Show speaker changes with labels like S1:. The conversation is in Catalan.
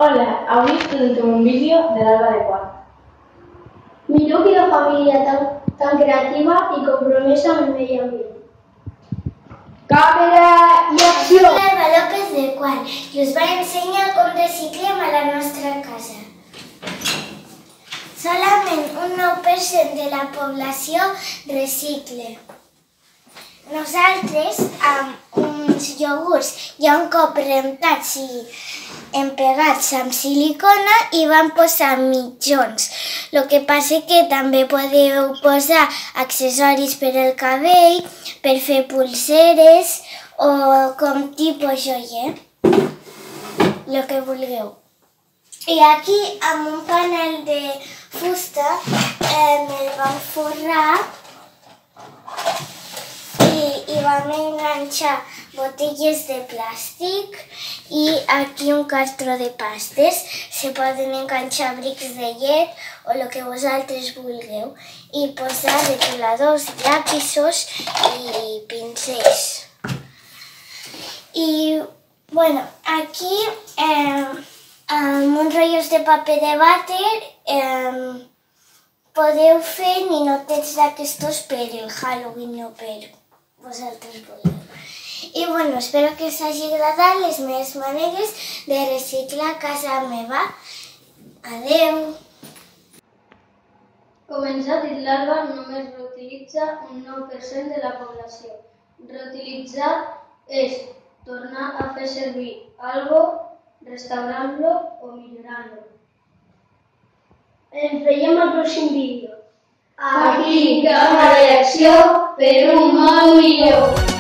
S1: Hola, avui us presentem un vídeo de l'Alba de Quart.
S2: Mireu quina família tan creativa i compromesa amb el medi ambient.
S1: Càmera i acció!
S3: Soc l'Alba López de Quart i us vaig ensenyar com reciclem a la nostra casa. Solament un 9% de la població recicla. Nosaltres, amb uns iogurts ja un cop rentats i empegats amb silicona, hi vam posar mitjons. El que passa que també podeu posar accessoris per al cabell, per fer pulseres o com tipus joier, el que vulgueu. I aquí, amb un panel de fusta, el vam forrar i vam enganxar botelles de plàstic i aquí un cartró de pastes. Se poden enganxar brics de llet o el que vosaltres vulgueu i posar retoladors, llapisos i pincells. I, bueno, aquí amb uns rotllos de paper de vàter podeu fer ninotets d'aquestos per el Halloween o per vosaltres voleu. I bueno, espero que us hagi agradat les meves maneres de reciclar a casa meva. Adeu!
S2: Com ens ha dit l'Alba, només reutilitza un 9% de la població. Reutilitzar és tornar a fer servir algo, restaurant-lo o millorant-lo. Ens veiem al pròxim vídeo.
S1: Aquí, càmera i acció per un món millor!